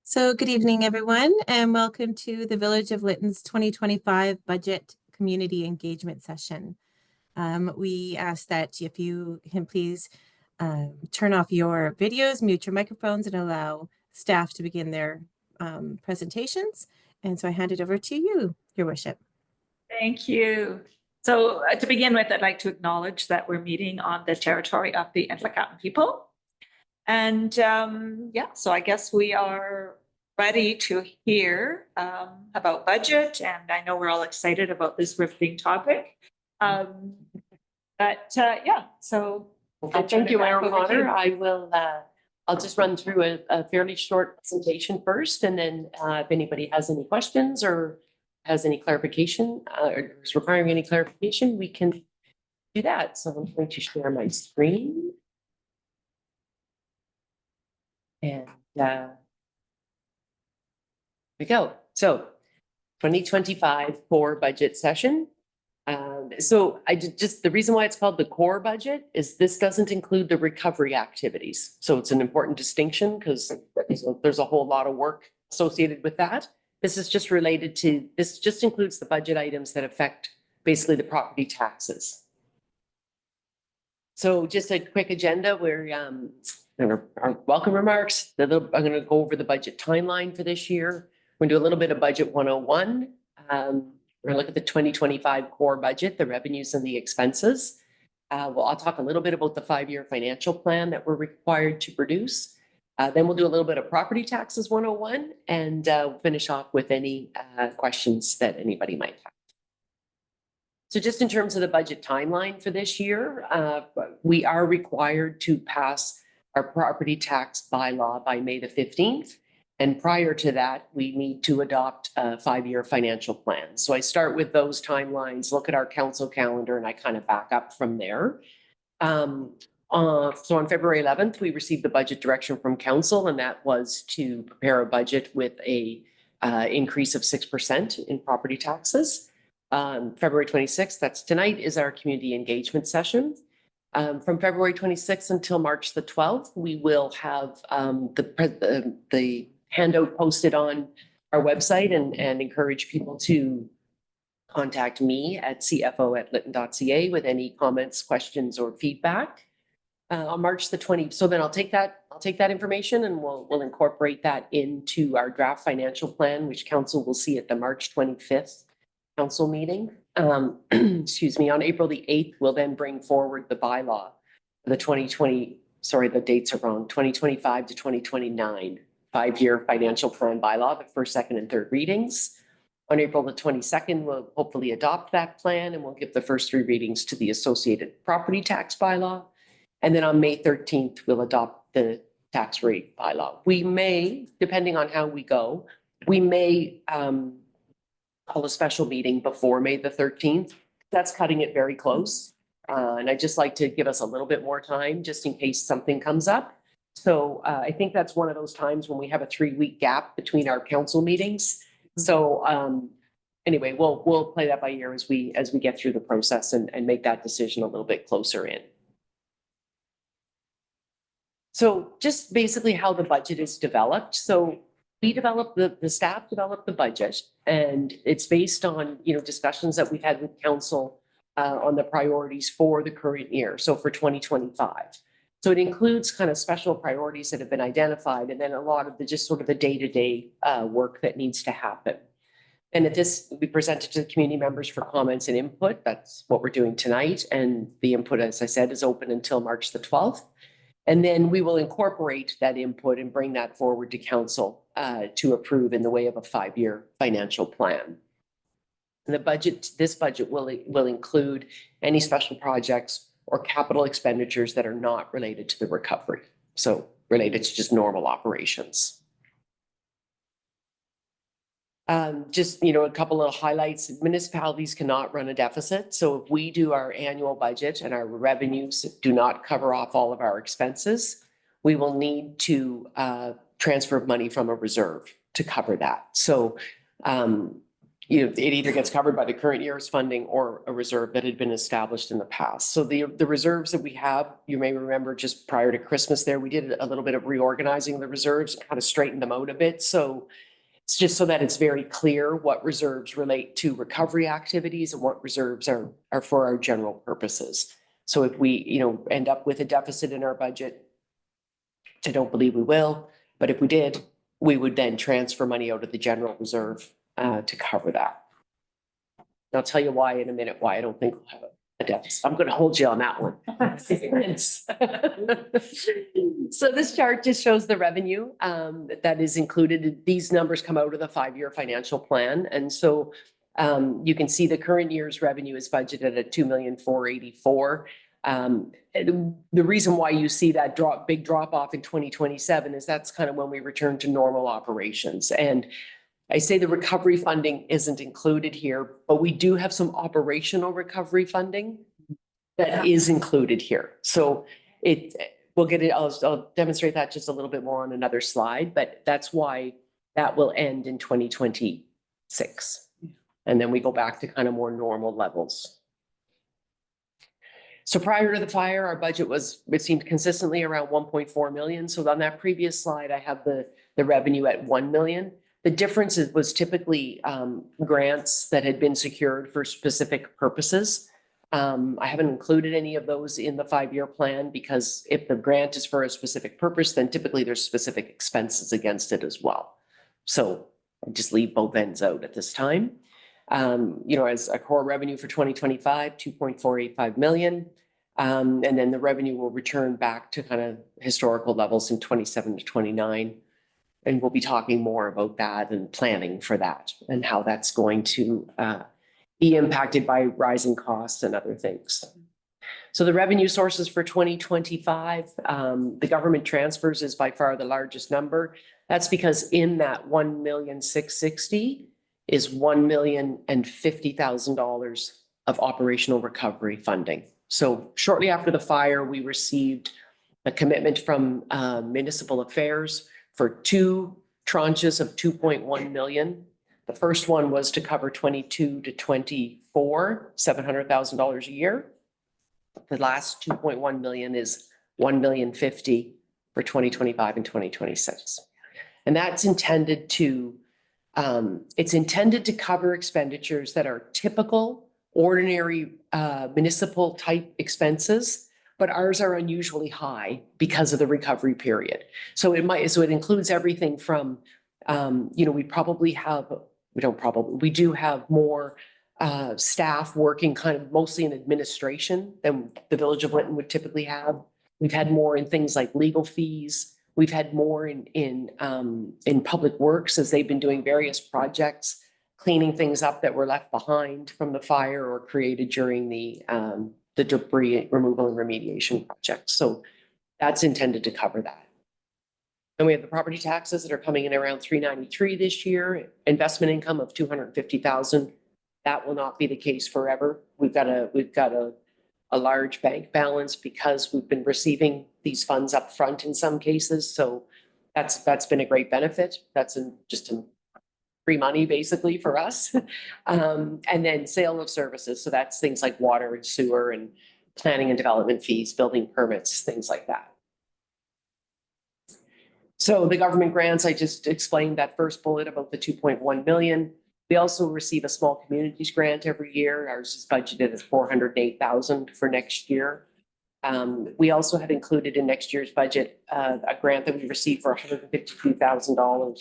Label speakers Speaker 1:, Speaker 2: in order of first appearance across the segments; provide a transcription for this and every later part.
Speaker 1: So good evening, everyone, and welcome to the Village of Lytton's 2025 Budget Community Engagement Session. We ask that if you can please turn off your videos, mute your microphones, and allow staff to begin their presentations. And so I hand it over to you, Your Worship.
Speaker 2: Thank you. So to begin with, I'd like to acknowledge that we're meeting on the territory of the Ntlaka'kan people. And so I guess we are ready to hear about budget. And I know we're all excited about this riveting topic. So
Speaker 3: thank you, Mayor O'Connor. I'll just run through a fairly short presentation first, and then if anybody has any questions or has any clarification or is requiring any clarification, we can do that. So I'm going to share my screen. And there we go. So 2025 core budget session. So the reason why it's called the core budget is this doesn't include the recovery activities. So it's an important distinction because there's a whole lot of work associated with that. This just includes the budget items that affect basically the property taxes. So just a quick agenda where our welcome remarks. I'm going to go over the budget timeline for this year. We're going to do a little bit of budget 101. We're going to look at the 2025 core budget, the revenues and the expenses. I'll talk a little bit about the 5-year financial plan that we're required to produce. Then we'll do a little bit of property taxes 101 and finish off with any questions that anybody might have. So just in terms of the budget timeline for this year, we are required to pass our property tax bylaw by May the 15th. And prior to that, we need to adopt a 5-year financial plan. So I start with those timelines, look at our council calendar, and I kind of back up from there. So on February 11th, we received the budget direction from council, and that was to prepare a budget with a increase of 6% in property taxes. February 26th, that's tonight, is our community engagement session. From February 26th until March the 12th, we will have the handout posted on our website and encourage people to contact me at cfo@lytton.ca with any comments, questions, or feedback. On March the 20th, so then I'll take that information and we'll incorporate that into our draft financial plan, which council will see at the March 25th council meeting. Excuse me. On April the 8th, we'll then bring forward the bylaw, the 2025 to 2029 5-year financial plan bylaw, the first, second, and third readings. On April the 22nd, we'll hopefully adopt that plan and we'll give the first 3 readings to the associated property tax bylaw. And then on May 13th, we'll adopt the tax rate bylaw. We may, depending on how we go, we may call a special meeting before May the 13th. That's cutting it very close. And I'd just like to give us a little bit more time just in case something comes up. So I think that's one of those times when we have a 3-week gap between our council meetings. So anyway, we'll play that by ear as we get through the process and make that decision a little bit closer in. So just basically how the budget is developed. So we developed, the staff developed the budget, and it's based on, discussions that we've had with council on the priorities for the current year. So for 2025. So it includes kind of special priorities that have been identified, and then a lot of the the day-to-day work that needs to happen. And at this, we presented to the community members for comments and input. That's what we're doing tonight. And the input, as I said, is open until March the 12th. And then we will incorporate that input and bring that forward to council to approve in the way of a 5-year financial plan. And this budget will include any special projects or capital expenditures that are not related to the recovery. So related to just normal operations. A couple of highlights. Municipalities cannot run a deficit. So if we do our annual budget and our revenues do not cover off all of our expenses, we will need to transfer money from a reserve to cover that. So it either gets covered by the current year's funding or a reserve that had been established in the past. So the reserves that we have, you may remember just prior to Christmas there, we did a little bit of reorganizing the reserves, kind of straightened them out a bit. So it's just so that it's very clear what reserves relate to recovery activities and what reserves are for our general purposes. So if we, end up with a deficit in our budget, which I don't believe we will, but if we did, we would then transfer money out of the general reserve to cover that. I'll tell you why in a minute, why I don't think we'll have a deficit. I'm going to hold you on that one. So this chart just shows the revenue that is included. These numbers come out of the 5-year financial plan. And so you can see the current year's revenue is budgeted at $2,484,000. The reason why you see that big drop off in 2027 is that's kind of when we return to normal operations. And I say the recovery funding isn't included here, but we do have some operational recovery funding that is included here. So we'll get it. I'll demonstrate that just a little bit more on another slide, but that's why that will end in 2026. And then we go back to kind of more normal levels. So prior to the fire, our budget it seemed consistently around 1.4 million. So on that previous slide, I have the revenue at 1 million. The difference was typically grants that had been secured for specific purposes. I haven't included any of those in the 5-year plan because if the grant is for a specific purpose, then typically there's specific expenses against it as well. So I just leave both ends out at this time. As a core revenue for 2025, 2.485 million. And then the revenue will return back to kind of historical levels in 27 to 29. And we'll be talking more about that and planning for that and how that's going to be impacted by rising costs and other things. So the revenue sources for 2025, the government transfers is by far the largest number. That's because in that 1,660,000 is $1,050,000 of operational recovery funding. So shortly after the fire, we received a commitment from Municipal Affairs for 2 tranches of 2.1 million. The first one was to cover 22 to 24, $700,000 a year. The last 2.1 million is 1,050,000 for 2025 and 2026. And that's intended to cover expenditures that are typical, ordinary municipal type expenses, but ours are unusually high because of the recovery period. So it includes everything from, we do have more staff working kind of mostly in administration than the Village of Lytton would typically have. We've had more in things like legal fees. We've had more in public works as they've been doing various projects, cleaning things up that were left behind from the fire or created during the debris removal and remediation project. So that's intended to cover that. And we have the property taxes that are coming in around 393 this year, investment income of 250,000. That will not be the case forever. We've got a large bank balance because we've been receiving these funds up front in some cases. So that's been a great benefit. That's just free money basically for us. And then sale of services. So that's things like water and sewer and planning and development fees, building permits, things like that. So the government grants, I just explained that first bullet about the 2.1 million. We also receive a small communities grant every year. Ours is budgeted at 408,000 for next year. We also have included in next year's budget a grant that we received for $152,000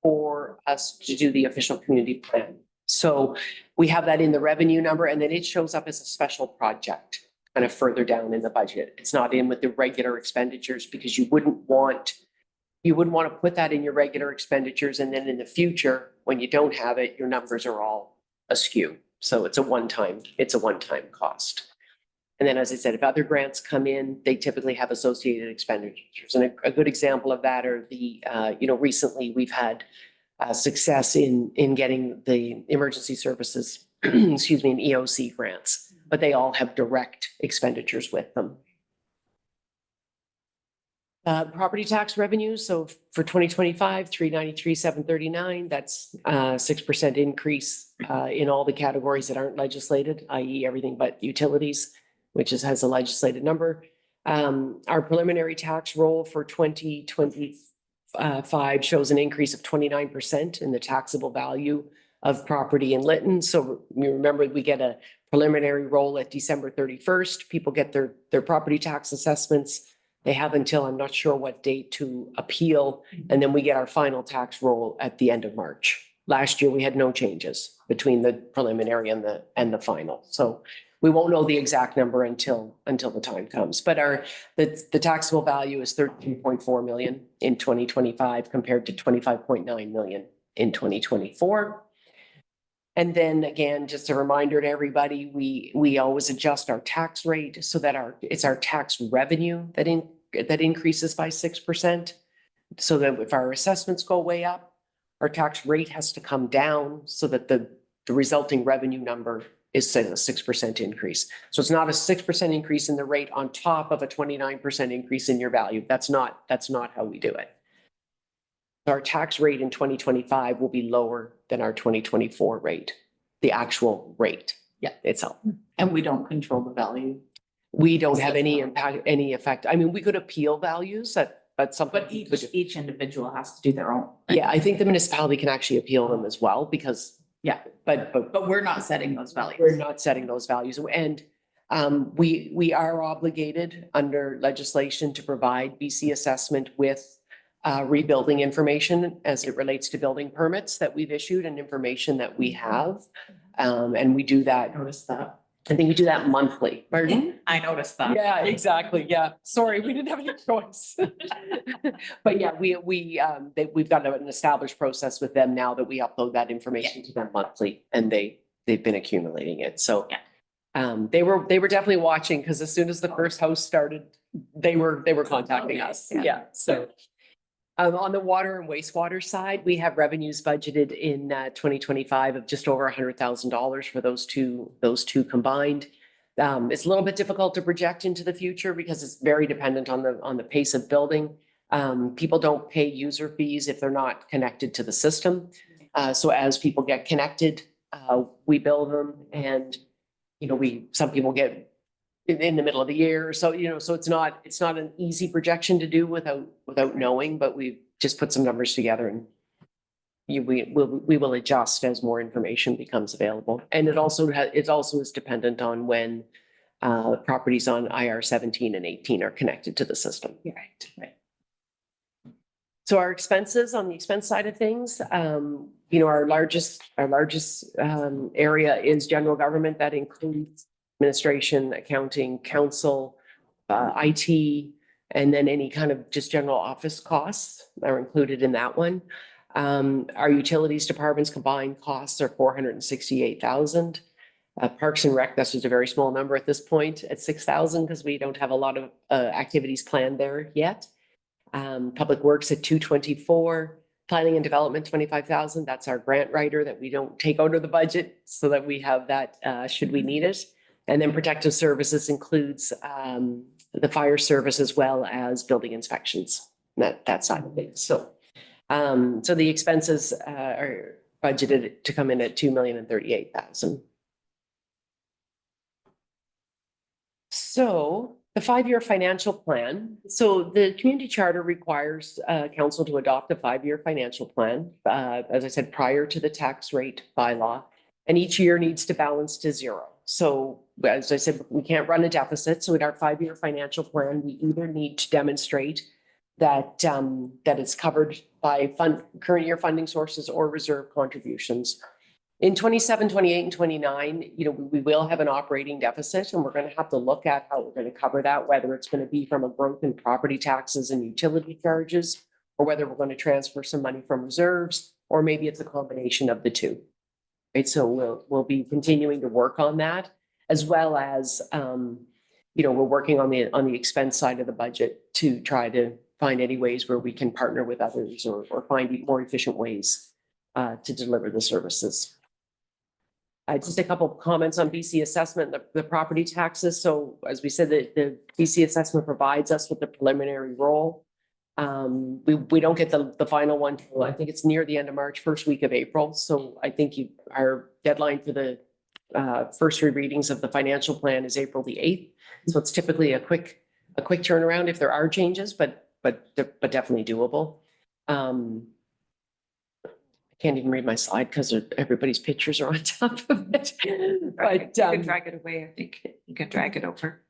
Speaker 3: for us to do the official community plan. So we have that in the revenue number, and then it shows up as a special project kind of further down in the budget. It's not in with the regular expenditures because you wouldn't want to put that in your regular expenditures, and then in the future, when you don't have it, your numbers are all askew. So it's a one-time cost. And then, as I said, if other grants come in, they typically have associated expenditures. And a good example of that are the, recently we've had success in getting the emergency services, and EOC grants, but they all have direct expenditures with them. Property tax revenue, so for 2025, 393,739, that's 6% increase in all the categories that aren't legislated, i.e. everything but utilities, which has a legislated number. Our preliminary tax roll for 2025 shows an increase of 29% in the taxable value of property in Lytton. So you remember, we get a preliminary roll at December 31st. People get their property tax assessments. They have until, I'm not sure what date, to appeal, and then we get our final tax roll at the end of March. Last year, we had no changes between the preliminary and the final. So we won't know the exact number until the time comes. But the taxable value is 13.4 million in 2025 compared to 25.9 million in 2024. And then again, just a reminder to everybody, we always adjust our tax rate so that it's our tax revenue that increases by 6%. So that if our assessments go way up, our tax rate has to come down so that the resulting revenue number is a 6% increase. So it's not a 6% increase in the rate on top of a 29% increase in your value. That's not how we do it. Our tax rate in 2025 will be lower than our 2024 rate, the actual rate.
Speaker 4: Yeah.
Speaker 3: Itself.
Speaker 4: And we don't control the value.
Speaker 3: We don't have any impact, any effect. I mean, we could appeal values but something.
Speaker 4: But each individual has to do their own.
Speaker 3: Yeah, I think the municipality can actually appeal them as well because.
Speaker 4: Yeah.
Speaker 3: But
Speaker 4: we're not setting those values.
Speaker 3: we're not setting those values. And we are obligated under legislation to provide BC Assessment with rebuilding information as it relates to building permits that we've issued and information that we have. And we do that.
Speaker 4: Noticed that.
Speaker 3: I think we do that monthly. Pardon?
Speaker 4: I noticed that.
Speaker 3: Yeah, exactly. Yeah. Sorry, we didn't have any choice. But yeah, we've got an established process with them now that we upload that information to them monthly, and they've been accumulating it. So they were definitely watching, because as soon as the first house started, they were contacting us. Yeah. So on the water and wastewater side, we have revenues budgeted in 2025 of just over $100,000 for those two combined. It's a little bit difficult to project into the future because it's very dependent on the pace of building. People don't pay user fees if they're not connected to the system. So as people get connected, we bill them, and some people get in the middle of the year. So, so it's not an easy projection to do without knowing, but we've just put some numbers together, and we will adjust as more information becomes available. And it also is dependent on when properties on IR 17 and 18 are connected to the system.
Speaker 4: Right.
Speaker 3: So our expenses, on the expense side of things, our largest area is general government. That includes administration, accounting, council, IT, and then any kind of just general office costs are included in that one. Our utilities department's combined costs are $468,000. Parks and Rec, that's just a very small number at this point at $6,000 because we don't have a lot of activities planned there yet. Public Works at $224,000. Planning and Development, $25,000. That's our grant writer that we don't take out of the budget, so that we have that should we need it. And then Protective Services includes the fire service as well as building inspections, that side of things. So the expenses are budgeted to come in at $2,038,000. So the 5-year financial plan. So the community charter requires council to adopt a 5-year financial plan, as I said, prior to the tax rate bylaw, and each year needs to balance to zero. So as I said, we can't run a deficit. So in our 5-year financial plan, we either need to demonstrate that it's covered by current year funding sources or reserve contributions. In 27, 28, and 29, we will have an operating deficit, and we're going to have to look at how we're going to cover that, whether it's going to be from a growth in property taxes and utility charges, or whether we're going to transfer some money from reserves, or maybe it's a combination of the two. Right, so we'll be continuing to work on that, as well as we're working on the expense side of the budget to try to find any ways where we can partner with others or find more efficient ways to deliver the services. Just a couple of comments on BC Assessment, the property taxes. So as we said, the BC Assessment provides us with the preliminary roll We don't get the final one till, I think it's near the end of March, first week of April. So I think our deadline for the first readings of the financial plan is April the 8th. So it's typically a quick turnaround if there are changes, but definitely doable. I can't even read my slide because everybody's pictures are on top of it.
Speaker 2: Right,
Speaker 3: But
Speaker 2: you can drag it away. I think you can drag it over.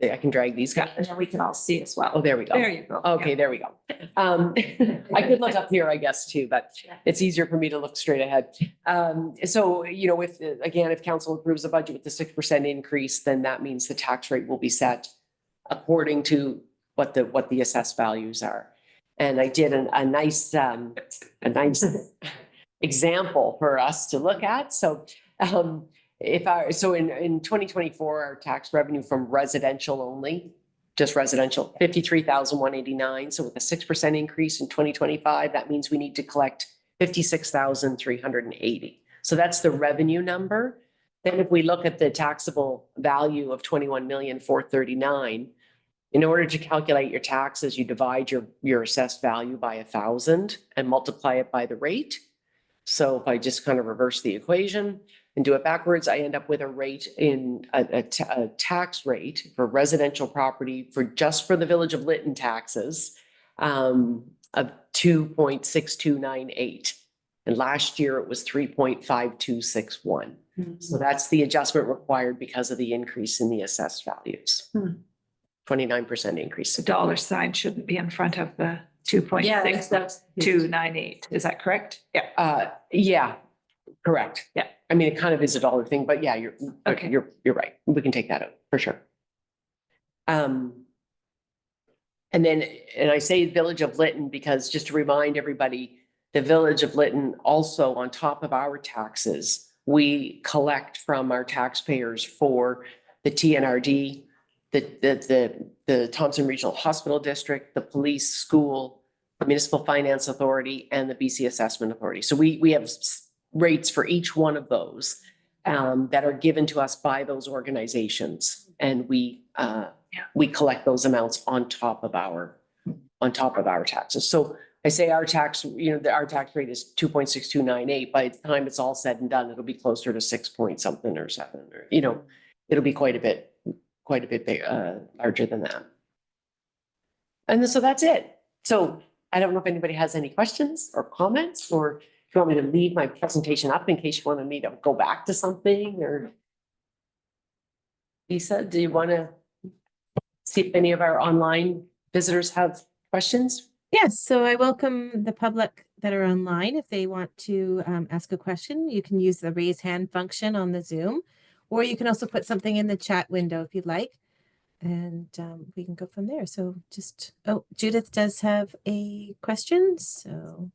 Speaker 3: I can drag these
Speaker 2: Yeah,
Speaker 3: guys.
Speaker 2: and then we can all see as well.
Speaker 3: Oh, there we go.
Speaker 2: There you go.
Speaker 3: Okay, there we go. I could look up here, I guess, too, but it's easier for me to look straight ahead. So, you know, if council approves the budget with the 6% increase, then that means the tax rate will be set according to what the assessed values are. And I did a nice example for us to look at. So, in 2024, our tax revenue from residential only, just residential, 53,189. So with a 6% increase in 2025, that means we need to collect 56,380. So that's the revenue number. Then if we look at the taxable value of 21,439,000, in order to calculate your taxes, you divide your assessed value by 1,000 and multiply it by the rate. So if I just kind of reverse the equation and do it backwards, I end up with a rate in a tax rate for residential property for the Village of Lytton taxes of 2.6298. And last year it was 3.5261. So that's the adjustment required because of the increase in the assessed values. 29% increase.
Speaker 2: The dollar sign shouldn't be in front of the 2.6298. Is that correct? Yeah.
Speaker 3: Yeah, correct.
Speaker 2: Yeah.
Speaker 3: I mean, it kind of is a dollar thing, but yeah,
Speaker 2: Okay.
Speaker 3: you're right. We can take that out for sure. And I say Village of Lytton because just to remind everybody, the Village of Lytton also, on top of our taxes, we collect from our taxpayers for the TNRD, the Thompson Regional Hospital District, the police, school, the Municipal Finance Authority, and the BC Assessment Authority. So we have rates for each one of those that are given to us by those organizations, and we collect those amounts on top of our taxes. So I say our tax rate is 2.6298. By the time it's all said and done, it'll be closer to 6 point something or 7, or it'll be quite a bit larger than that. And so that's it. So I don't know if anybody has any questions or comments, or if you want me to leave my presentation up in case you wanted me to go back to something, or Lisa, do you want to see if any of our online visitors have questions?
Speaker 1: Yes, so I welcome the public that are online. If they want to ask a question, you can use the raise hand function on the Zoom, or you can also put something in the chat window if you'd like, and we can go from there. So Judith does have a question. So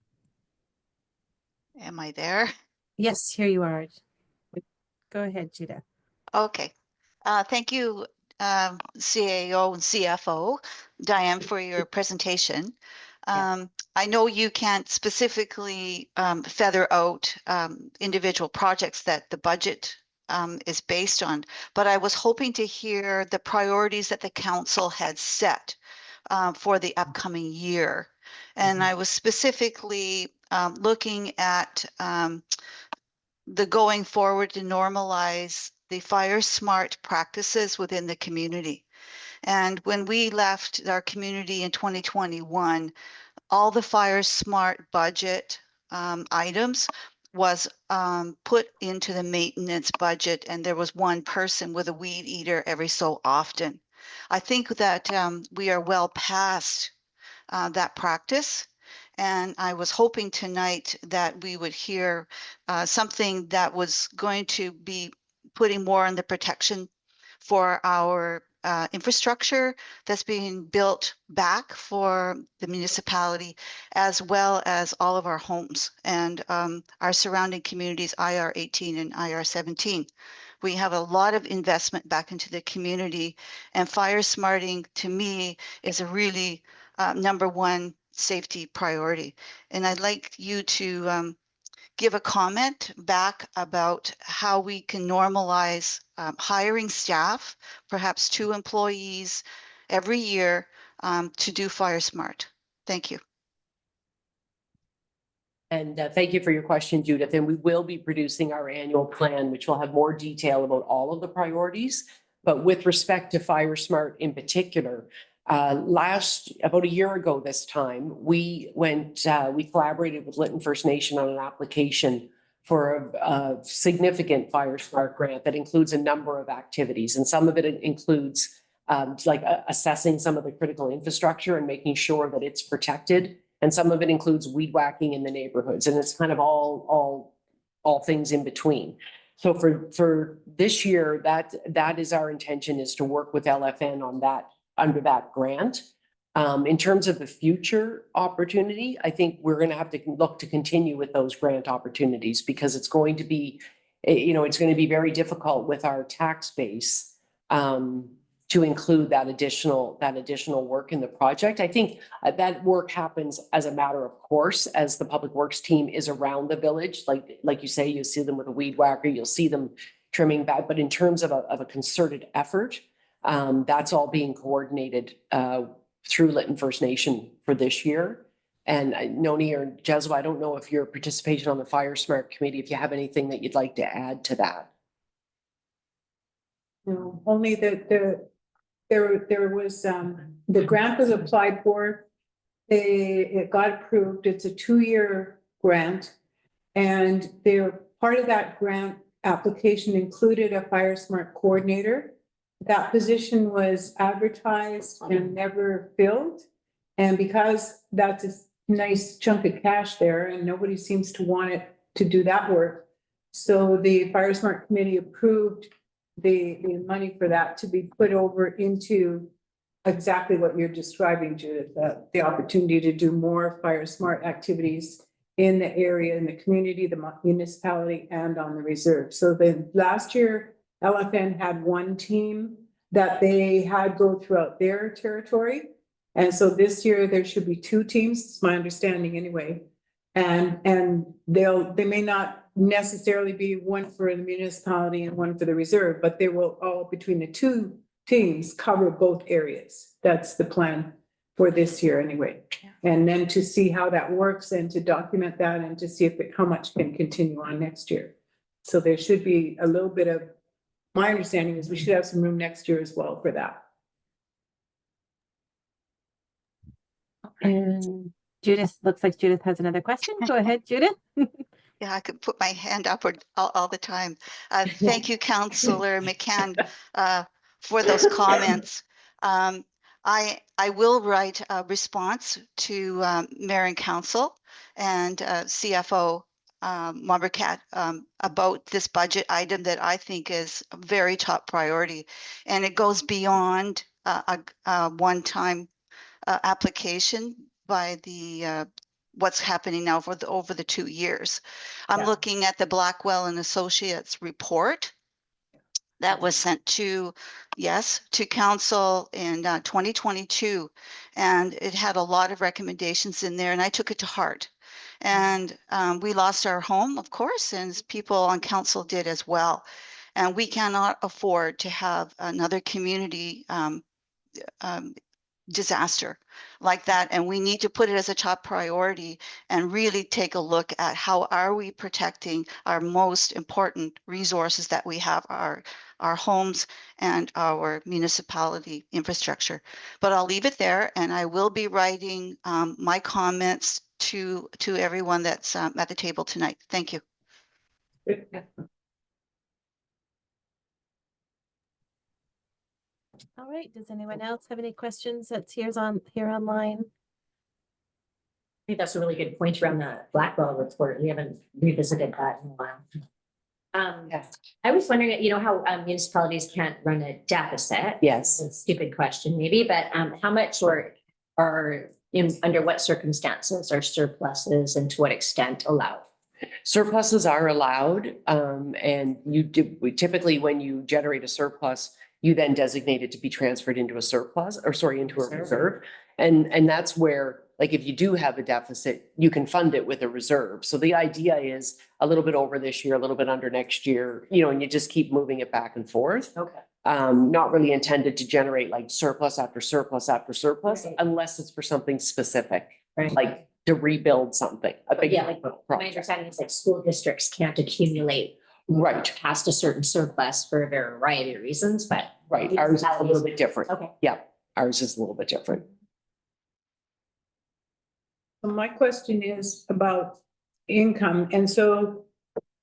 Speaker 5: Am I there?
Speaker 1: yes, here you are. Go ahead, Judith.
Speaker 5: Okay. Thank you, CAO and CFO, Diane, for your presentation. I know you can't specifically feather out individual projects that the budget is based on, but I was hoping to hear the priorities that the council had set for the upcoming year. And I was specifically looking at the going forward to normalize the fire smart practices within the community. And when we left our community in 2021, all the fire smart budget items was put into the maintenance budget, and there was one person with a weed eater every so often. I think that we are well past that practice. And I was hoping tonight that we would hear something that was going to be putting more on the protection for our infrastructure that's being built back for the municipality, as well as all of our homes and our surrounding communities, IR 18 and IR 17. We have a lot of investment back into the community, and fire smarting to me is a really number one safety priority. And I'd like you to give a comment back about how we can normalize hiring staff, perhaps 2 employees every year to do fire smart. Thank you.
Speaker 3: And thank you for your question, Judith. And we will be producing our annual plan, which will have more detail about all of the priorities. But with respect to Fire Smart in particular, about a year ago this time, we collaborated with Lytton First Nation on an application for a significant Fire Smart grant that includes a number of activities. And some of it includes assessing some of the critical infrastructure and making sure that it's protected. And some of it includes weed whacking in the neighborhoods. And it's kind of all things in between. So for this year, that is our intention, is to work with LFN on that, under that grant. In terms of the future opportunity, I think we're going to have to look to continue with those grant opportunities, because it's going to be, it's going to be very difficult with our tax base to include that additional work in the project. I think that work happens as a matter of course, as the public works team is around the village. Like you say, you see them with a weed whacker, you'll see them trimming back. But in terms of a concerted effort, that's all being coordinated through Lytton First Nation for this year. And Noni or Jeswa, I don't know if your participation on the Fire Smart Committee, if you have anything that you'd like to add to that.
Speaker 6: No, only there was, the grant was applied for. It got approved. It's a 2-year grant. And part of that grant application included a Fire Smart coordinator. That position was advertised and never filled. And because that's a nice chunk of cash there and nobody seems to want it to do that work. So the Fire Smart Committee approved the money for that to be put over into exactly what you're describing, Judith, the opportunity to do more Fire Smart activities in the area, in the community, the municipality, and on the reserve. So last year, LFN had one team that they had go throughout their territory. And so this year there should be 2 teams, it's my understanding anyway. And they may not necessarily be one for the municipality and one for the reserve, but they will all, between the 2 teams, cover both areas. That's the plan for this year anyway. And then to see how that works and to document that and to see how much can continue on next year. So there should be a little bit of, my understanding is we should have some room next year as well for that.
Speaker 1: And Judith, looks like Judith has another question. Go ahead, Judith.
Speaker 5: Yeah, I could put my hand up all the time. Thank you, Councillor McCann, for those comments. I will write a response to Mayor and Council and CFO Mombercat about this budget item that I think is a very top priority, and it goes beyond a one-time application by the what's happening now over the 2 years. I'm looking at the Blackwell and Associates report that was sent to council in 2022, and it had a lot of recommendations in there, and I took it to heart. And we lost our home, of course, and people on council did as well. And we cannot afford to have another community disaster like that, and we need to put it as a top priority and really take a look at how are we protecting our most important resources that we have, our homes and our municipality infrastructure. But I'll leave it there, and I will be writing my comments to everyone that's at the table tonight. Thank you.
Speaker 1: All right. Does anyone else have any questions that's here online?
Speaker 7: I think that's a really good point around the Blackwell report. We haven't revisited that in a while.
Speaker 3: Yes.
Speaker 7: I was wondering, how municipalities can't run a deficit.
Speaker 3: Yes.
Speaker 7: It's a stupid question maybe, but how much or under what circumstances are surpluses and to what extent allowed?
Speaker 3: Surpluses are allowed, and typically when you generate a surplus, you then designate it to be transferred into into a reserve. And that's where, like, if you do have a deficit, you can fund it with a reserve. So the idea is a little bit over this year, a little bit under next year, and you just keep moving it back and forth.
Speaker 7: Okay.
Speaker 3: Not really intended to generate like surplus after surplus after surplus,
Speaker 7: Right.
Speaker 3: unless it's for something specific.
Speaker 7: Right.
Speaker 3: like to rebuild something, a big
Speaker 7: Yeah, like, my
Speaker 3: project.
Speaker 7: understanding is like school districts can't accumulate
Speaker 3: Right,
Speaker 7: past a certain surplus for a variety of reasons, but.
Speaker 3: right. Ours is a little bit different.
Speaker 7: Okay.
Speaker 3: Yeah, ours is a little bit different.
Speaker 6: So my question is about income, and so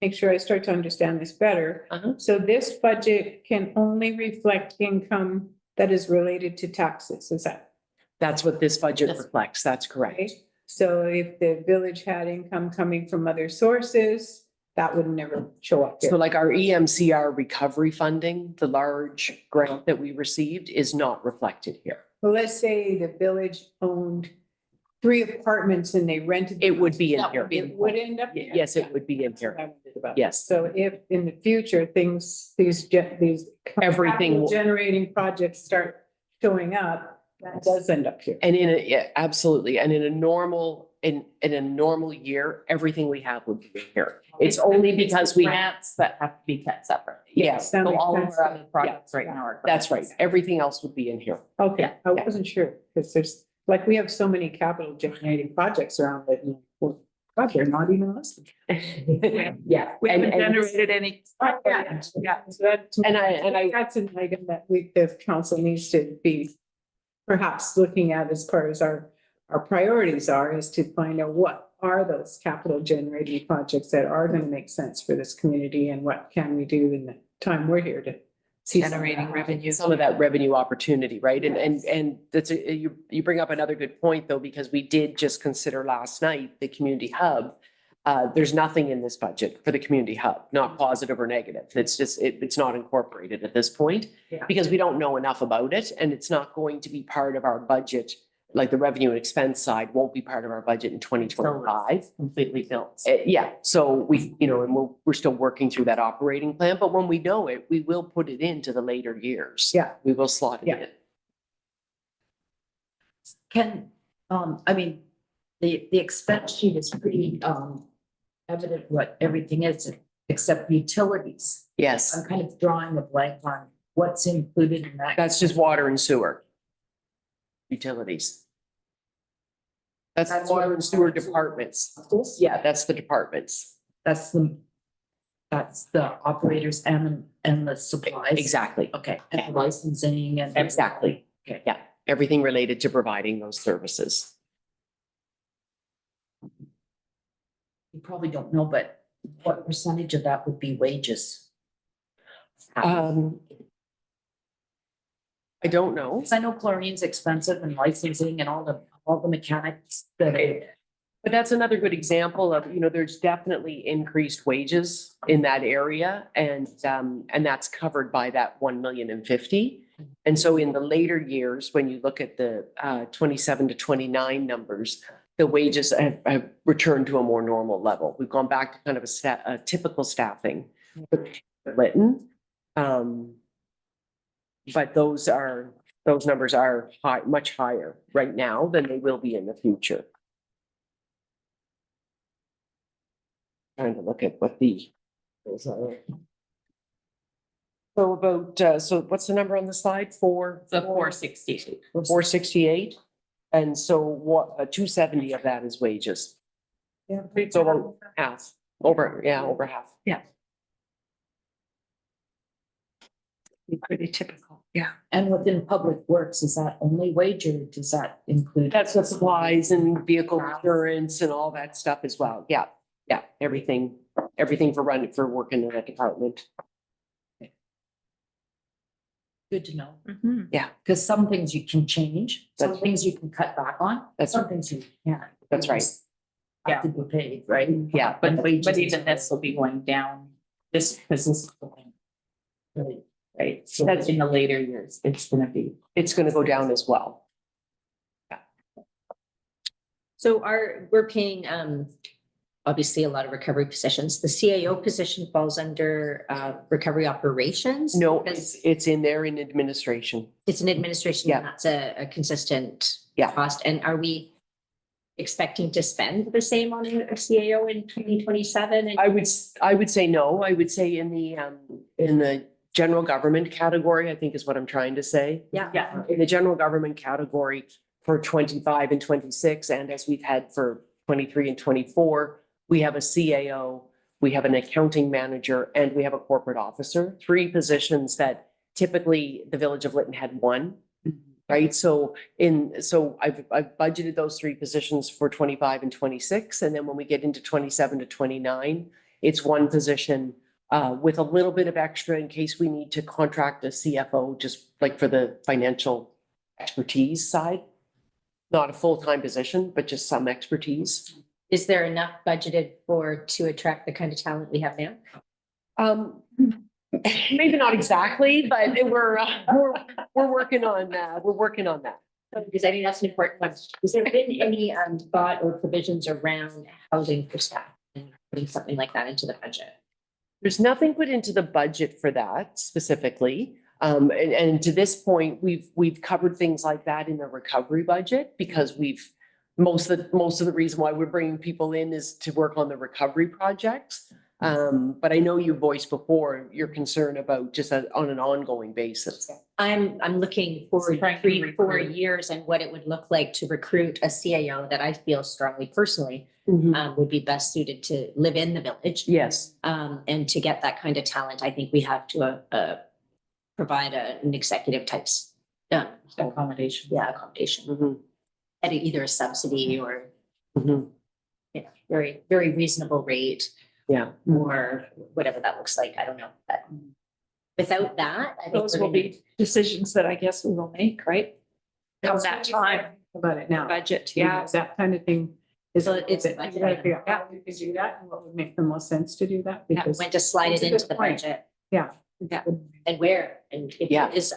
Speaker 6: make sure I start to understand this better.
Speaker 3: Uh-huh.
Speaker 6: So this budget can only reflect income that is related to taxes, is that
Speaker 3: That's what this budget reflects. That's correct.
Speaker 6: right? So if the village had income coming from other sources, that would never show up
Speaker 3: So
Speaker 6: here.
Speaker 3: like our EMCR recovery funding, the large grant that we received is not reflected here.
Speaker 6: Well, let's say the village owned 3 apartments and they rented.
Speaker 3: It would be in
Speaker 4: That
Speaker 3: here.
Speaker 4: would be
Speaker 6: It would end up. here?
Speaker 3: Yes, it would be in
Speaker 6: That's what
Speaker 3: here.
Speaker 6: I wondered about.
Speaker 3: Yes.
Speaker 6: So if in the future, these
Speaker 3: Everything
Speaker 6: capital
Speaker 3: will-
Speaker 6: generating projects start showing up, that does end up here.
Speaker 3: And yeah, absolutely. And in a normal, in a normal year, everything we have would be in here. It's only because we,
Speaker 4: Grants that have to be kept separate.
Speaker 3: yes,
Speaker 6: That
Speaker 4: So
Speaker 6: makes
Speaker 4: all of
Speaker 6: sense.
Speaker 4: our other projects right now are.
Speaker 3: that's right. Everything else would be in here.
Speaker 6: Okay, I
Speaker 3: Yeah.
Speaker 6: wasn't sure, because there's, like, we have so many capital generating projects around that, well, God, they're not even listed.
Speaker 3: Yeah.
Speaker 2: We haven't
Speaker 3: And-
Speaker 2: generated any.
Speaker 6: Yeah. So that,
Speaker 3: And I,
Speaker 6: that's an item that the council needs to be perhaps looking at as far as our priorities are, is to find out what are those capital generating projects that are going to make sense for this community, and what can we do in the time we're here to see some of
Speaker 2: Generating
Speaker 6: that.
Speaker 2: revenue.
Speaker 3: some of that revenue opportunity, right? And that's, you bring up another good point though, because we did just consider last night, the community hub. There's nothing in this budget for the community hub, not positive or negative. It's just, it's not incorporated at this point.
Speaker 6: Yeah.
Speaker 3: Because we don't know enough about it, and it's not going to be part of our budget. Like the revenue and expense side won't be part of our budget in 2025.
Speaker 4: Completely built.
Speaker 3: Yeah, so we, and we're still working through that operating plan, but when we know it, we will put it into the later years.
Speaker 6: Yeah.
Speaker 3: We will slot it
Speaker 6: Yeah.
Speaker 3: in.
Speaker 8: Can, I mean, the expense sheet is pretty, evident what everything is, except utilities.
Speaker 3: Yes,
Speaker 8: I'm kind of drawing a blank on what's included in that.
Speaker 3: that's just water and sewer. Utilities. That's the
Speaker 8: That's
Speaker 3: water
Speaker 8: what-
Speaker 3: and sewer departments. Yeah, that's the departments.
Speaker 8: That's the operators and the supplies.
Speaker 3: Exactly,
Speaker 8: Okay, and licensing and.
Speaker 3: exactly.
Speaker 8: Okay.
Speaker 3: Yeah, everything related to providing those services.
Speaker 8: You probably don't know, but what percentage of that would be wages?
Speaker 3: I don't know.
Speaker 8: Because I know chlorine's expensive and licensing and all the mechanics that
Speaker 3: But that's another good example of, there's definitely increased wages in that area, and that's covered by that 1,050,000. And so in the later years, when you look at the 27 to 29 numbers, the wages have returned to a more normal level. We've gone back to kind of a typical staffing for Lytton. But those numbers are high, much higher right now than they will be in the future. Trying to look at what those are. So about, so what's the number on the slide?
Speaker 4: The 460.
Speaker 3: 468. And so what, 270 of that is wages.
Speaker 6: Yeah.
Speaker 3: So about half, over half.
Speaker 2: Pretty typical, yeah.
Speaker 8: And within public works, is that only wage or does that include?
Speaker 3: That's the supplies and vehicle insurance and all that stuff as well. Yeah, everything for working in that department.
Speaker 8: Good to know,
Speaker 2: Mhm.
Speaker 8: because some things you can change, some
Speaker 3: That's-
Speaker 8: things you can cut back on,
Speaker 3: That's
Speaker 8: some things you can't.
Speaker 3: That's
Speaker 8: You
Speaker 3: right.
Speaker 8: just Have to be paid, right?
Speaker 3: Yeah,
Speaker 8: And wages.
Speaker 4: But even this will be going down, because this is going. Really, right, so
Speaker 3: That's-
Speaker 4: in the later years, it's gonna be.
Speaker 3: it's going to go down as well.
Speaker 7: So we're paying, obviously a lot of recovery positions. The CAO position falls under, recovery operations.
Speaker 3: No,
Speaker 7: Because
Speaker 3: it's in there in administration.
Speaker 7: it's an administration,
Speaker 3: Yeah.
Speaker 7: and that's a consistent
Speaker 3: Yeah.
Speaker 7: cost. And are we expecting to spend the same on a CAO in 2027?
Speaker 3: I would say no. I would say in the general government category, I think is what I'm trying to say.
Speaker 7: Yeah.
Speaker 4: Yeah.
Speaker 3: In the general government category, for 25 and 26. And as we've had for 23 and 24, we have a CAO, we have an accounting manager, and we have a corporate officer, 3 positions that typically the Village of Lytton had 1. Right, so I've budgeted those 3 positions for 25 and 26, and then when we get into 27 to 29, it's 1 position with a little bit of extra in case we need to contract a CFO, just like for the financial expertise side. Not a full-time position, but just some expertise.
Speaker 7: Is there enough budgeted to attract the kind of talent we have now?
Speaker 3: Maybe not exactly, but we're working on that. We're working on that.
Speaker 7: Because I think that's an important question. Has there been any thought or provisions around housing for staff and putting something like that into the budget?
Speaker 3: There's nothing put into the budget for that specifically. And to this point, we've covered things like that in the recovery budget because most of the reason why we're bringing people in is to work on the recovery projects. But I know you voiced before your concern about just on an ongoing basis.
Speaker 7: I'm looking forward 3-4 years and what it would look like to recruit a CAO that I feel strongly personally would be best suited to live in the village.
Speaker 3: Yes.
Speaker 7: And to get that kind of talent, I think we have to provide an executive types
Speaker 8: Accommodation.
Speaker 7: accommodation at either a subsidy or
Speaker 3: Mhm.
Speaker 7: very, very reasonable rate.
Speaker 3: Yeah.
Speaker 7: Or whatever that looks like. I don't know. But without that, I think
Speaker 2: Those will be decisions that I guess we will make, right? Come that time,
Speaker 6: About it now.
Speaker 2: budget,
Speaker 6: Yeah,
Speaker 2: yeah.
Speaker 6: that kind of thing. Is
Speaker 7: So
Speaker 6: it,
Speaker 7: it's-
Speaker 6: you gotta figure out how we can do that and what would make the most sense to do that because.
Speaker 7: when to slide
Speaker 6: That's
Speaker 7: it
Speaker 6: a
Speaker 7: into
Speaker 6: good
Speaker 7: the
Speaker 6: point.
Speaker 7: budget
Speaker 6: Yeah.
Speaker 2: Yeah.
Speaker 7: and where. And if
Speaker 3: Yeah.
Speaker 7: it is,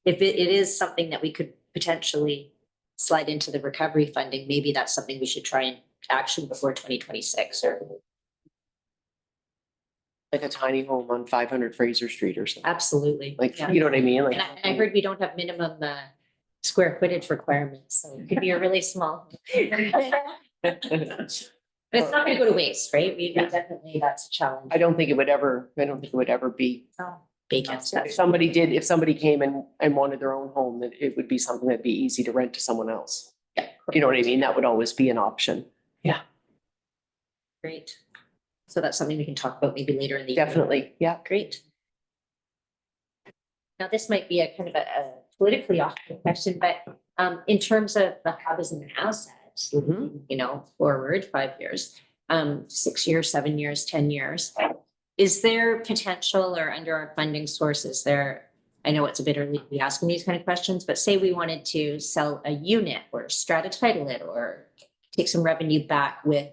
Speaker 7: if it is something that we could potentially slide into the recovery funding, maybe that's something we should try and action before 2026 or
Speaker 3: Like a tiny home on 500 Fraser Street or something.
Speaker 7: absolutely.
Speaker 3: Like,
Speaker 7: Yeah.
Speaker 3: you know what I mean? Like.
Speaker 7: And I heard we don't have minimum square footage requirements, so it could be a really small. But it's not gonna go to waste, right? We definitely, that's a challenge.
Speaker 3: I don't think it would ever be.
Speaker 7: Vacant.
Speaker 3: If somebody came and wanted their own home, that it would be something that'd be easy to rent to someone else. You know what I mean? That would always be an option.
Speaker 7: Great. So that's something we can talk about maybe later in the year.
Speaker 3: Definitely. Yeah.
Speaker 7: Great. Now, this might be a kind of a politically off question, but in terms of the hub as an asset, you know, forward 5 years, 6 years, 7 years, 10 years, is there potential or under our funding sources there? I know it's a bit early to be asking these kind of questions, but say we wanted to sell a unit or strata title it or take some revenue back with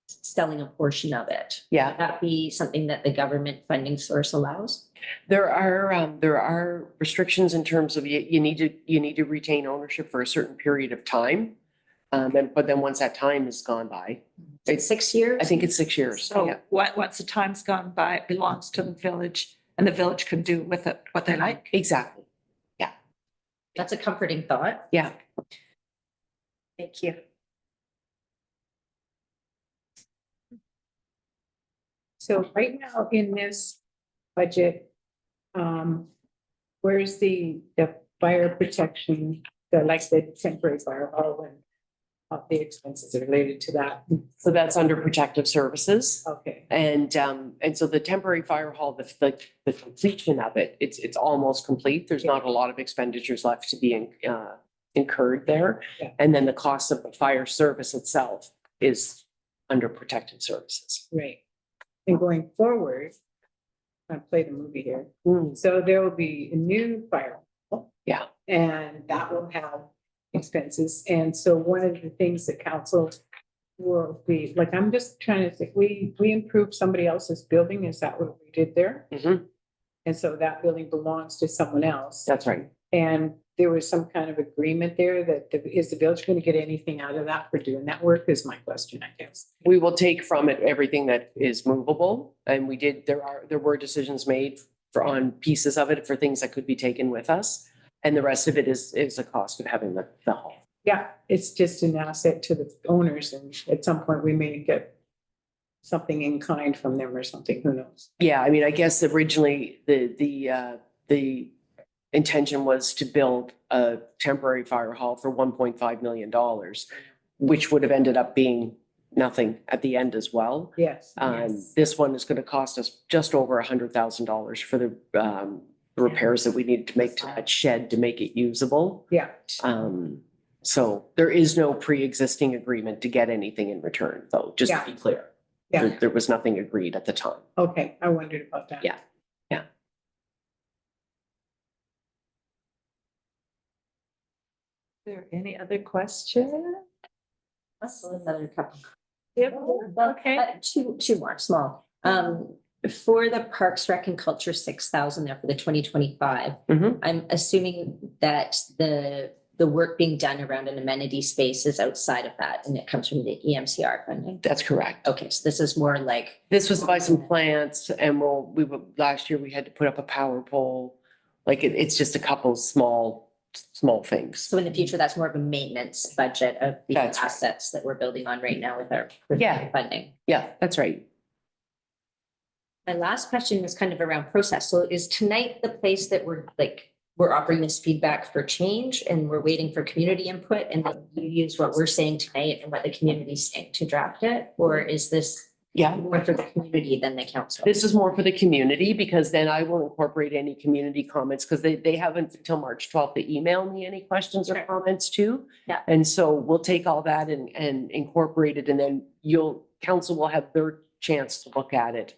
Speaker 7: selling a portion of it.
Speaker 3: Yeah.
Speaker 7: Would that be something that the government funding source allows?
Speaker 3: There are restrictions in terms of you need to retain ownership for a certain period of time. But then once that time is gone by,
Speaker 7: It's 6 years?
Speaker 3: I think it's 6 years.
Speaker 2: So
Speaker 3: Yeah.
Speaker 2: once the time's gone by, it belongs to the village and the village can do with it what they like.
Speaker 3: Exactly.
Speaker 7: That's a comforting thought.
Speaker 3: Yeah.
Speaker 2: Thank you.
Speaker 6: So right now in this budget, where's the fire protection, the temporary fire hall and the expenses related to that?
Speaker 3: So that's under protective services.
Speaker 6: Okay,
Speaker 3: And so the temporary fire hall, the completion of it, it's almost complete. There's not a lot of expenditures left to be incurred there.
Speaker 6: Yeah.
Speaker 3: And then the cost of the fire service itself is under protective services.
Speaker 6: great. And going forward, I'll play the movie here.
Speaker 3: Mm.
Speaker 6: So there will be a new fire hall.
Speaker 3: Yeah.
Speaker 6: And that will have expenses. And so one of the things that council will be, like, I'm just trying to think, we improved somebody else's building. Is that what we did there?
Speaker 3: Mhm.
Speaker 6: And so that building belongs to someone else.
Speaker 3: That's right.
Speaker 6: And there was some kind of agreement there that is the village going to get anything out of that for doing that work is my question, I guess.
Speaker 3: We will take from it everything that is movable. And there were decisions made on pieces of it for things that could be taken with us. And the rest of it is a cost of having the hall.
Speaker 6: Yeah, it's just an asset to the owners and at some point we may get something in kind from them or something, who knows?
Speaker 3: Yeah, I mean, I guess originally the intention was to build a temporary fire hall for $1.5 million, which would have ended up being nothing at the end as well.
Speaker 6: Yes.
Speaker 3: This one is going to cost us just over $100,000 for the repairs that we needed to make to that shed to make it usable.
Speaker 6: Yeah.
Speaker 3: So there is no pre-existing agreement to get anything in return, though, just to be clear.
Speaker 6: Yeah.
Speaker 3: There was nothing agreed at the time.
Speaker 6: Okay, I wondered about that.
Speaker 3: Yeah.
Speaker 2: There any other questions?
Speaker 7: That's another couple.
Speaker 2: Okay.
Speaker 7: Two more small. For the Parks Rec and Culture 6,000 there for the 2025,
Speaker 3: Mhm.
Speaker 7: I'm assuming that the work being done around an amenity space is outside of that and it comes from the EMCR funding.
Speaker 3: That's correct.
Speaker 7: Okay, so this is more like,
Speaker 3: This was to buy some plants and last year we had to put up a power pole. Like it's just a couple small things.
Speaker 7: so in the future, that's more of a maintenance budget of the
Speaker 3: That's right.
Speaker 7: assets that we're building on right now with our
Speaker 3: Yeah.
Speaker 7: funding.
Speaker 3: Yeah, that's right.
Speaker 7: My last question was kind of around process. So is tonight the place that we're offering this feedback for change and we're waiting for community input and then you use what we're saying tonight and what the community's saying to draft it? Or is this
Speaker 3: Yeah.
Speaker 7: more for the community than the council?
Speaker 3: This is more for the community because then I will incorporate any community comments because they haven't until March 12th to email me any questions or
Speaker 7: Sure.
Speaker 3: comments too.
Speaker 7: Yeah.
Speaker 3: And so we'll take all that and incorporate it and then council will have their chance to look at it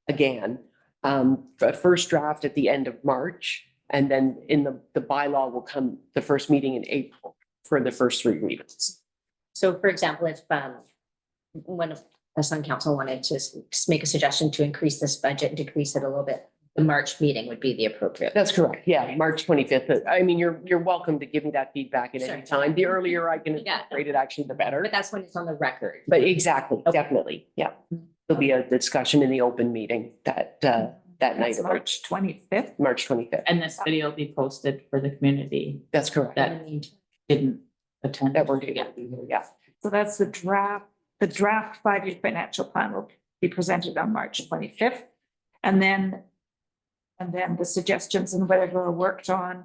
Speaker 3: again. A first draft at the end of March and then in the bylaw will come the first meeting in April for the first 3 readings.
Speaker 7: So for example, if one of us on council wanted to make a suggestion to increase this budget and decrease it a little bit, the March meeting would be the appropriate.
Speaker 3: That's correct. Yeah, March 25th. I mean, you're welcome to give me that feedback at any
Speaker 7: Sure.
Speaker 3: time. The earlier I can
Speaker 7: Yeah.
Speaker 3: incorporate it, actually, the better.
Speaker 7: But that's when it's on the record.
Speaker 3: But exactly,
Speaker 7: Okay.
Speaker 3: definitely, yeah. There'll be a discussion in the open meeting that night
Speaker 2: That's
Speaker 3: of
Speaker 2: March 25th.
Speaker 3: March 25th.
Speaker 4: And this video will be posted for the community
Speaker 3: That's correct.
Speaker 4: that didn't attend.
Speaker 3: That weren't able to be here, yeah.
Speaker 2: So that's the draft. The draft 5-year financial plan will be presented on March 25th. And then the suggestions and whatever are worked on.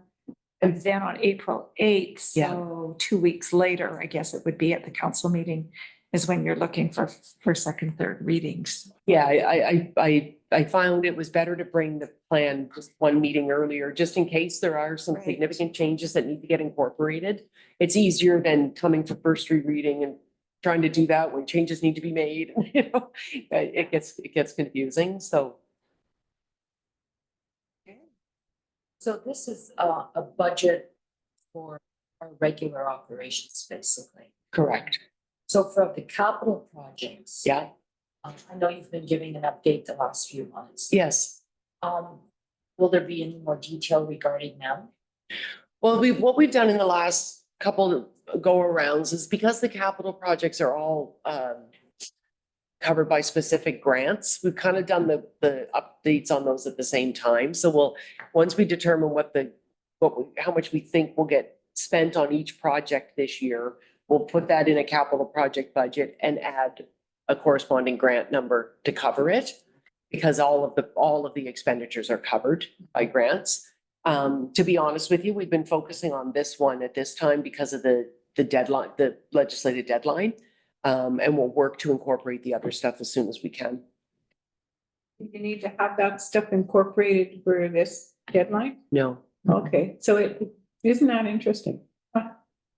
Speaker 2: And then on April 8th, so 2 weeks later, I guess it would be at the council meeting, is when you're looking for second, third readings.
Speaker 3: Yeah, I found it was better to bring the plan just one meeting earlier, just in case there are some
Speaker 2: Right.
Speaker 3: significant changes that need to get incorporated. It's easier than coming for first reading and trying to do that when changes need to be made, you know, it gets confusing, so.
Speaker 8: So this is a budget for our regular operations, basically.
Speaker 3: Correct.
Speaker 8: So for the capital projects.
Speaker 3: Yeah,
Speaker 8: I know you've been giving an update the last few months.
Speaker 3: yes.
Speaker 8: Will there be any more detail regarding them?
Speaker 3: Well, what we've done in the last couple go-arounds is because the capital projects are all covered by specific grants, we've kind of done the updates on those at the same time. So once we determine how much we think will get spent on each project this year, we'll put that in a capital project budget and add a corresponding grant number to cover it. Because all of the expenditures are covered by grants. To be honest with you, we've been focusing on this one at this time because of the deadline, the legislative deadline. And we'll work to incorporate the other stuff as soon as we can.
Speaker 6: You need to have that stuff incorporated for this deadline?
Speaker 3: No,
Speaker 6: Okay, so isn't that interesting?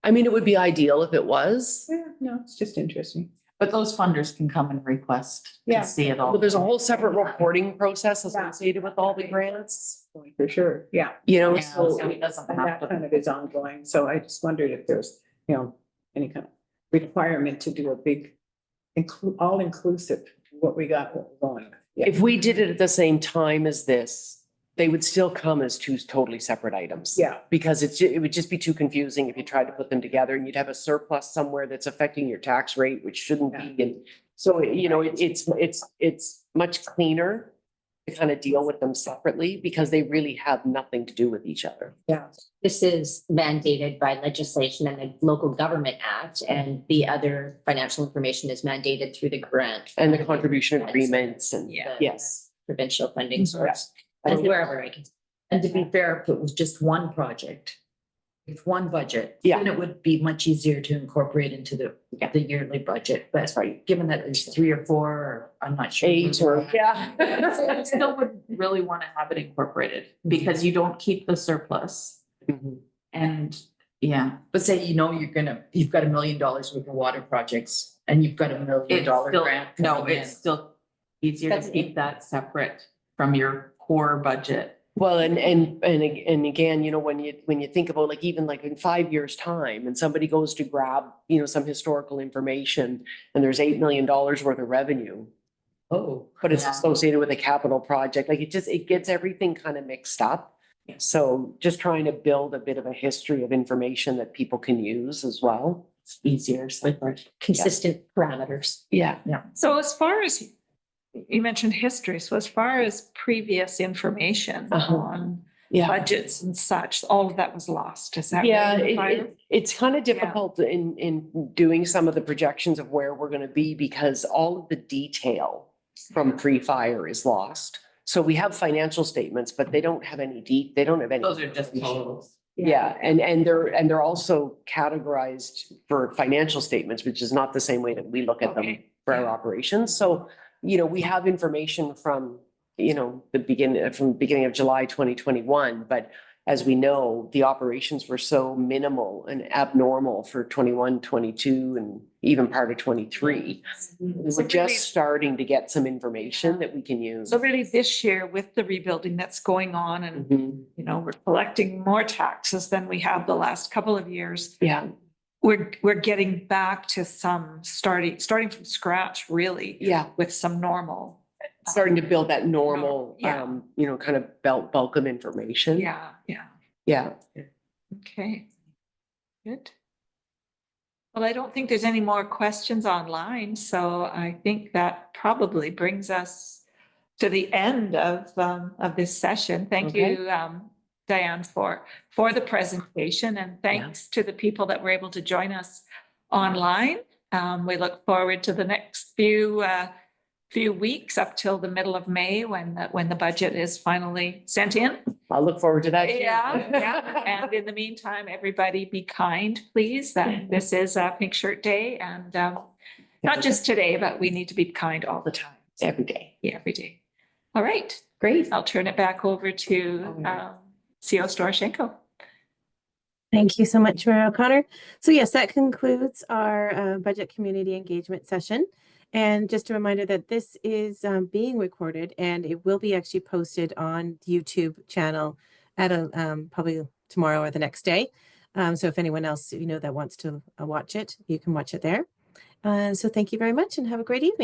Speaker 3: I mean, it would be ideal if it was.
Speaker 6: Yeah, no, it's just interesting.
Speaker 4: But those funders can come and request
Speaker 6: Yeah.
Speaker 4: to see it all.
Speaker 3: Well, there's a whole separate reporting process associated with all the grants,
Speaker 6: For sure, yeah.
Speaker 3: you know,
Speaker 4: Yeah,
Speaker 3: so.
Speaker 4: so it doesn't
Speaker 6: And
Speaker 4: have
Speaker 6: that
Speaker 4: to.
Speaker 6: kind of is ongoing, so I just wondered if there's, any kind of requirement to do a big all-inclusive, what we got going. Yeah.
Speaker 3: If we did it at the same time as this, they would still come as two totally separate items.
Speaker 6: Yeah,
Speaker 3: Because it would just be too confusing if you tried to put them together and you'd have a surplus somewhere that's affecting your tax rate, which shouldn't be. And so, it's much cleaner to kind of deal with them separately because they really have nothing to do with each other.
Speaker 6: yeah.
Speaker 7: This is mandated by legislation and the Local Government Act, and the other financial information is mandated through the grant.
Speaker 3: And the contribution agreements and,
Speaker 7: Yeah.
Speaker 3: yes.
Speaker 7: Provincial funding source, and wherever I can.
Speaker 8: And to be fair, if it was just one project, with one budget,
Speaker 3: Yeah.
Speaker 8: then it would be much easier to incorporate into the yearly budget. But given that there's 3 or 4, or I'm not sure.
Speaker 3: 8 or, yeah.
Speaker 4: I still would really want to have it incorporated because you don't keep the surplus
Speaker 3: Mhm.
Speaker 4: and yeah.
Speaker 8: But say, you've got $1 million worth of water projects and you've got $1 million
Speaker 4: It's still,
Speaker 8: grant.
Speaker 4: no,
Speaker 8: coming in.
Speaker 4: it's still easier to
Speaker 7: That's
Speaker 4: keep that separate from your core budget.
Speaker 3: Well, and again, you know, when you think about like even like in 5 years' time and somebody goes to grab, you know, some historical information and there's $8 million worth of revenue,
Speaker 8: Oh.
Speaker 3: but it's
Speaker 4: Yeah.
Speaker 3: associated with a capital project, like it gets everything kind of mixed up. So just trying to build a bit of a history of information that people can use as well.
Speaker 4: It's easier, simpler.
Speaker 7: Consistent parameters.
Speaker 3: Yeah.
Speaker 2: So as far as, you mentioned history, so as far as previous information
Speaker 3: Uh-huh.
Speaker 2: on
Speaker 3: Yeah.
Speaker 2: budgets and such, all of that was lost, is that?
Speaker 3: Yeah,
Speaker 2: right, Fire?
Speaker 3: it's kind of difficult in doing some of the projections of where we're gonna be because all of the detail from pre-fire is lost. So we have financial statements, but they don't have any they don't have any.
Speaker 4: Those are just totals.
Speaker 3: Yeah, and they're also categorized for financial statements, which is not the same way that we look at them
Speaker 2: Okay.
Speaker 3: for our operations. So, you know, we have information from, you know, the beginning of July 2021, but as we know, the operations were so minimal and abnormal for 21, 22, and even part of 23. We're
Speaker 2: So really-
Speaker 3: just starting to get some information that we can use.
Speaker 2: So really this year with the rebuilding that's going on and,
Speaker 3: Mhm.
Speaker 2: you know, we're collecting more taxes than we have the last couple of years.
Speaker 3: Yeah,
Speaker 2: We're getting back to some starting from scratch, really,
Speaker 3: yeah.
Speaker 2: with some normal.
Speaker 3: Starting to build that normal,
Speaker 2: Yeah.
Speaker 3: you know, kind of bulk of information.
Speaker 2: Yeah,
Speaker 3: Yeah.
Speaker 2: okay. Good. Well, I don't think there's any more questions online, so I think that probably brings us to the end of this session. Thank
Speaker 3: Okay.
Speaker 2: you, Diane, for the presentation, and thanks to the people that were able to join us online. We look forward to the next few weeks up till the middle of May when the budget is finally sent in.
Speaker 3: I'll look forward to that. too.
Speaker 2: Yeah. And in the meantime, everybody be kind, please. That this is Pink Shirt Day, and not just today, but we need to be kind all the time.
Speaker 3: Every day.
Speaker 2: Yeah, every day. All right,
Speaker 3: Great.
Speaker 2: I'll turn it back over to CO Storoshenko.
Speaker 1: Thank you so much, Mayor O'Connor. So yes, that concludes our budget community engagement session. And just a reminder that this is being recorded and it will be actually posted on the YouTube channel at probably tomorrow or the next day. So if anyone else, you know, that wants to watch it, you can watch it there. So thank you very much and have a great evening.